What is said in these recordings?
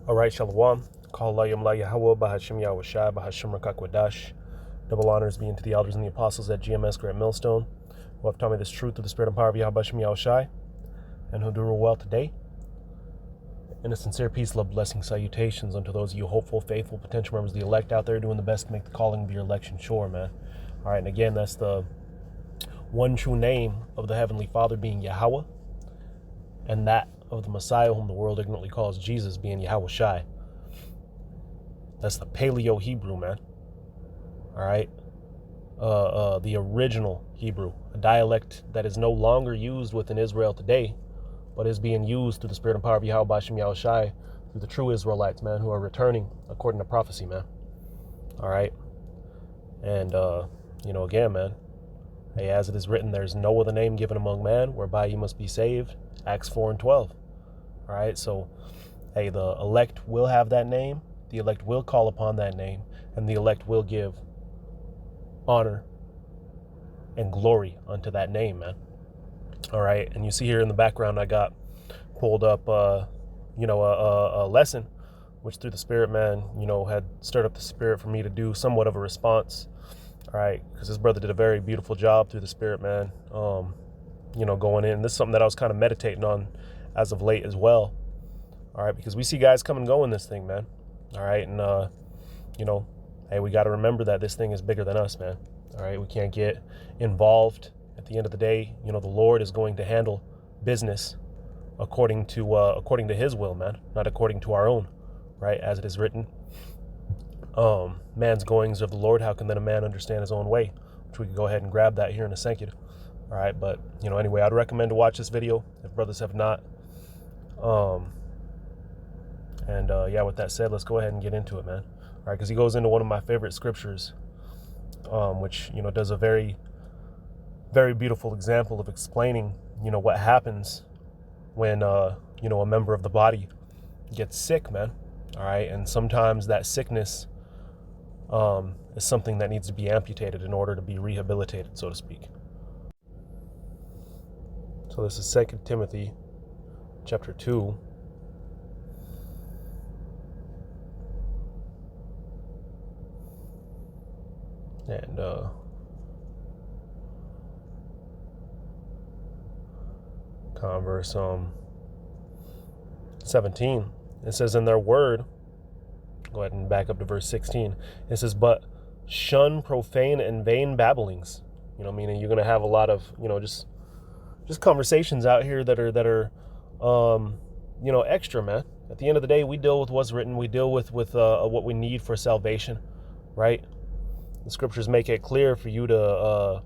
All right, Shalom. Call Layam La Yahweh, Bahashim Yahweh Shai, Bahashim Rakakwadash. Double honors being to the elders and the apostles at GMS Grant Millstone, who have taught me this truth through the spirit and power of Yahweh Bahashim Yahweh Shai, and who do rule well today. And a sincere peace, love, blessing, salutations unto those of you hopeful, faithful, potential members of the elect out there doing the best to make the calling of your election sure, man. All right, and again, that's the one true name of the Heavenly Father being Yahweh, and that of the Messiah whom the world ignorantly calls Jesus being Yahweh Shai. That's the Paleo Hebrew, man. All right. The original Hebrew, a dialect that is no longer used within Israel today, but is being used through the spirit and power of Yahweh Bashem Yahweh Shai, through the true Israelites, man, who are returning according to prophecy, man. All right. And, again, man, hey, as it is written, there's no other name given among man whereby you must be saved. Acts 4:12. All right. So, hey, the elect will have that name. The elect will call upon that name, and the elect will give honor and glory unto that name, man. All right. And you see here in the background, I got pulled up, a lesson, which through the Spirit, man, had stirred up the Spirit for me to do somewhat of a response. All right. Because this brother did a very beautiful job through the Spirit, man. Going in. This is something that I was kind of meditating on as of late as well. All right. Because we see guys come and go in this thing, man. All right. And, hey, we got to remember that this thing is bigger than us, man. All right. We can't get involved. At the end of the day, the Lord is going to handle business according to his will, man, not according to our own, right? As it is written, man's goings of the Lord, how can then a man understand his own way? Which we can go ahead and grab that here in a second. All right. But, anyway, I'd recommend to watch this video if brothers have not. With that said, let's go ahead and get into it, man. All right, because he goes into one of my favorite scriptures, which, does a very, very beautiful example of explaining, what happens when, a member of the body gets sick, man. All right, and sometimes that sickness is something that needs to be amputated in order to be rehabilitated, so to speak. So this is 2 Timothy chapter 2. And verse 17, it says, in their word, go ahead and back up to verse 16. It says, but shun profane and vain babblings. Meaning you're going to have a lot of, just conversations out here that are extra, man. At the end of the day, we deal with what's written. We deal with what we need for salvation, right? The scriptures make it clear for you to,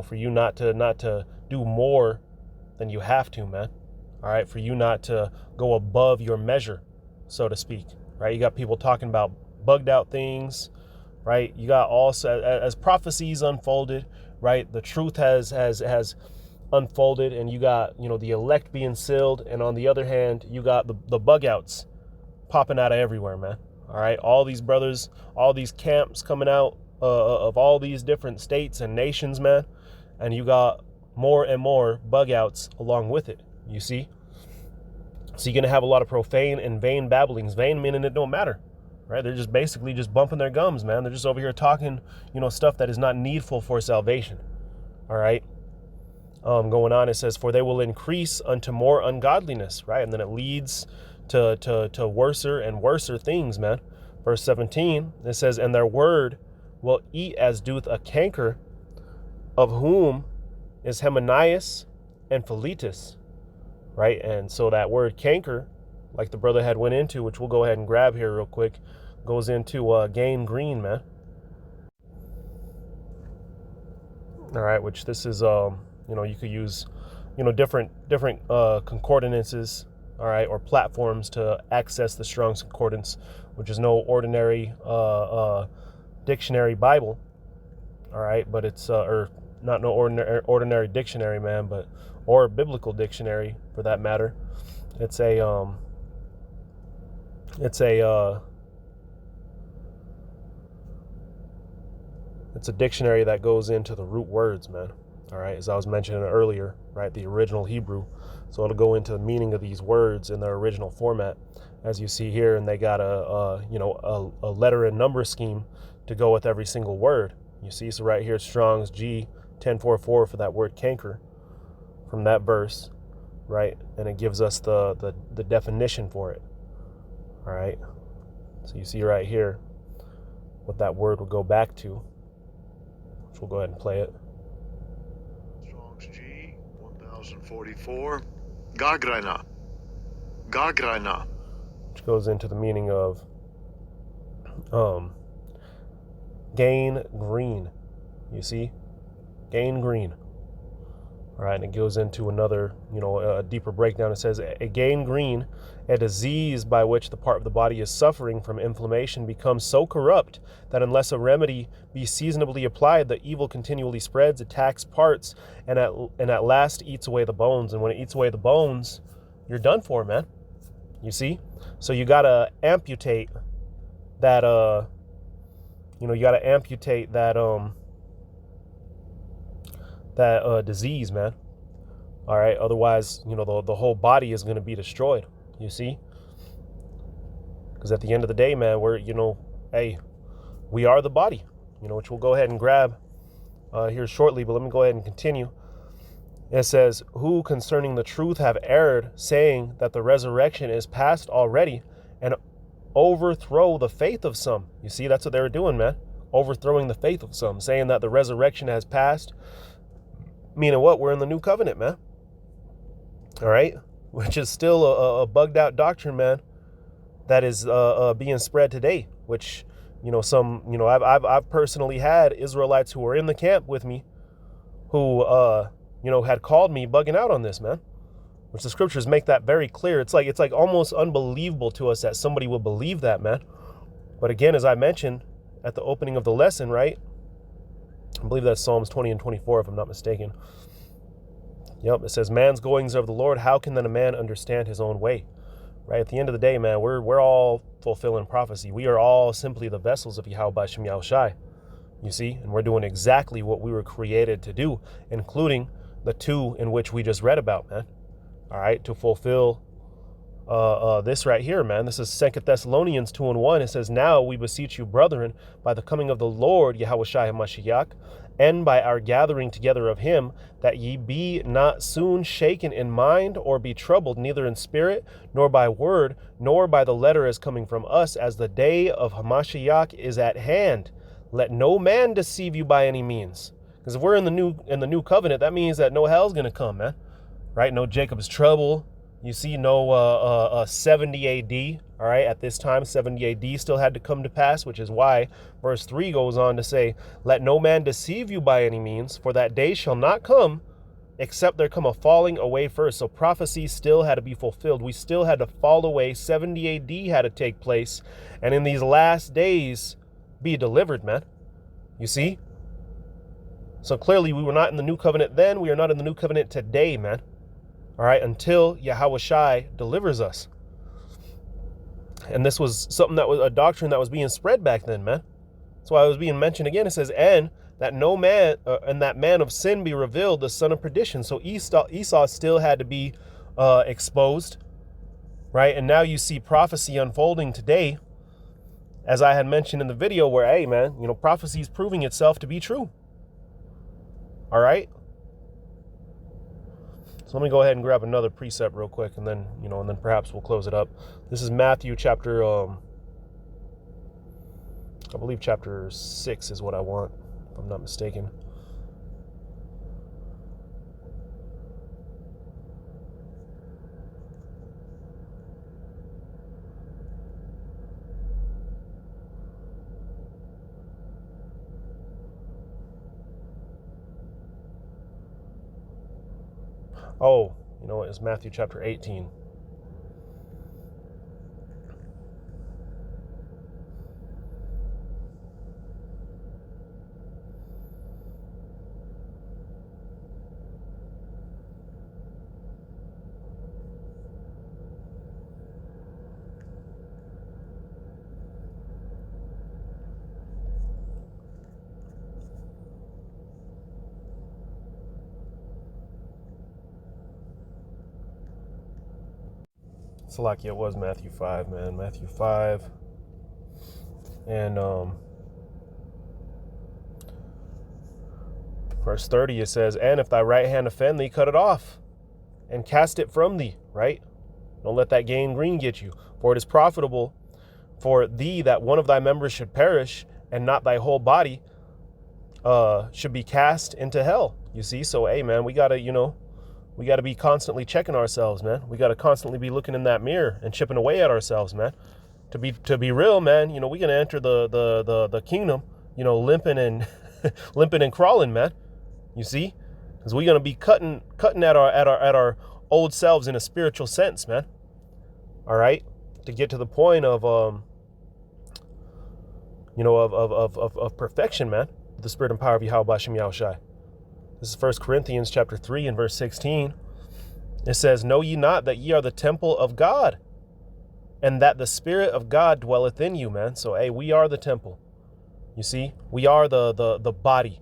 for you not to do more than you have to, man. All right, for you not to go above your measure, so to speak. Right? You got people talking about bugged out things, right? You got also as prophecies unfolded, right? The truth has unfolded, and you got the elect being sealed, and on the other hand, you got the bug outs popping out of everywhere, man. All right, all these brothers, all these camps coming out of all these different states and nations, man, and you got more and more bug outs along with it, you see. So you're gonna have a lot of profane and vain babblings. Vain meaning it don't matter, right? They're just basically just bumping their gums, man. They're just over here talking, stuff that is not needful for salvation. All right. Going on, it says, for they will increase unto more ungodliness, right? And then it leads to worser and worser things, man. Verse 17, it says, and their word will eat as doth a canker, of whom is Hymenaeus and Philetus, right? And so that word canker, like the brother had went into, which we'll go ahead and grab here real quick, goes into gangrene, man. All right, which this is, you could use, different concordances, all right, or platforms to access the Strong's Concordance, which is no ordinary dictionary Bible, all right, but it's or not no ordinary dictionary, man, but or biblical dictionary for that matter. It's a dictionary that goes into the root words, man. All right, as I was mentioning earlier, right, the original Hebrew So it'll go into the meaning of these words in their original format, as you see here, and they got a letter and number scheme to go with every single word. You see, so right here, Strong's G1044 for that word canker from that verse, right? And it gives us the definition for it. All right. So you see right here what that word will go back to, which we'll go ahead and play it. Strong's G 1044. Gagraina. Gagraina. Which goes into the meaning of gain green. You see? Gain green. All right, and it goes into another, a deeper breakdown. It says, a gangrene, a disease by which the part of the body is suffering from inflammation, becomes so corrupt that unless a remedy be seasonably applied, the evil continually spreads, attacks parts, and at last eats away the bones. And when it eats away the bones, you're done for, man. You see? So you gotta amputate that. You gotta amputate that. That disease, man. All right. Otherwise, the whole body is going to be destroyed. You see? Because at the end of the day, man, we are the body, which we'll go ahead and grab here shortly. But let me go ahead and continue. It says, who concerning the truth have erred, saying that the resurrection is past already, and overthrow the faith of some. You see, that's what they were doing, man. Overthrowing the faith of some, saying that the resurrection has passed. Meaning what? We're in the new covenant, man. All right, which is still a bugged out doctrine, man, that is being spread today. Which, I've personally had Israelites who were in the camp with me, who had called me bugging out on this, man. Which the scriptures make that very clear. It's like almost unbelievable to us that somebody would believe that, man. But again, as I mentioned at the opening of the lesson, right? I believe that's Psalms 20 and 24, if I'm not mistaken. Yep, it says, man's goings are of the Lord. How can then a man understand his own way? Right? At the end of the day, man, we're all fulfilling prophecy. We are all simply the vessels of Yahweh Shem Yahushai. You see? And we're doing exactly what we were created to do, including the two in which we just read about, man. All right, to fulfill this right here, man. This is 2 Thessalonians 2:1. It says, now we beseech you, brethren, by the coming of the Lord Yahushua HaMashiach, and by our gathering together of him, that ye be not soon shaken in mind, or be troubled, neither in spirit, nor by word, nor by the letter as coming from us, as the day of Hamashiach is at hand. Let no man deceive you by any means. Because if we're in the new covenant, that means that no hell's gonna come, man. Right? No Jacob's trouble. You see, no 70 AD. All right, at this time, 70 AD still had to come to pass, which is why verse 3 goes on to say, let no man deceive you by any means, for that day shall not come, except there come a falling away first. So prophecy still had to be fulfilled. We still had to fall away. 70 AD had to take place. And in these last days, be delivered, man. You see? So clearly, we were not in the new covenant then. We are not in the new covenant today, man. All right, until Yahushai delivers us. And this was something that was a doctrine that was being spread back then, man. That's why it was being mentioned again. It says, and that no man, and that man of sin be revealed, the son of perdition. So Esau still had to be exposed, right? And now you see prophecy unfolding today, as I had mentioned in the video, where, hey, man, prophecy is proving itself to be true. All right. So let me go ahead and grab another precept real quick, and then, and then perhaps we'll close it up. This is Matthew chapter, I believe chapter 6 is what I want, if I'm not mistaken. Oh, it's Matthew chapter 18. Salaki, it was Matthew 5, man. Matthew 5. And verse 30, it says, and if thy right hand offend thee, cut it off and cast it from thee, right? Don't let that gangrene get you. For it is profitable for thee that one of thy members should perish, and not thy whole body should be cast into hell. You see? So, hey, man, we got to, we got to be constantly checking ourselves, man. We got to constantly be looking in that mirror and chipping away at ourselves, man. To be real, man, we're going to enter the kingdom, limping and limping and crawling, man. You see? Because we're going to be cutting at our old selves in a spiritual sense, man. All right? To get to the point of perfection, man. The spirit and power of Yahweh Bashem Yahushai. This is 1 Corinthians chapter 3 and verse 16. It says, know ye not that ye are the temple of God, and that the Spirit of God dwelleth in you, man. So, hey, we are the temple. You see? We are the body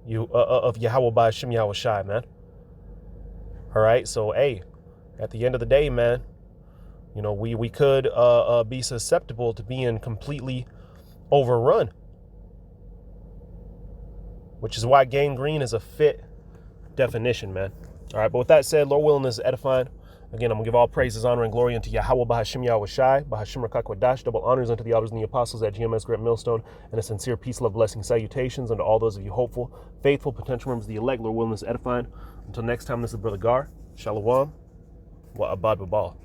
of Yahweh Bashem Yahushai, man. All right? So, hey, at the end of the day, man, we could be susceptible to being completely overrun, which is why gangrene is a fit definition, man. All right, but with that said, Lord willing, this is edifying. Again, I'm going to give all praises, honor, and glory unto Yahweh Bahashim Yahushai, Bahashim Rakakwadash, double honors unto the elders and the apostles at GMS Great Millstone, and a sincere peace, love, blessing, salutations unto all those of you hopeful, faithful, potential members of the elect. Lord willing, this is edifying. Until next time, this is Brother Gar. Shalom. Wa abad babal.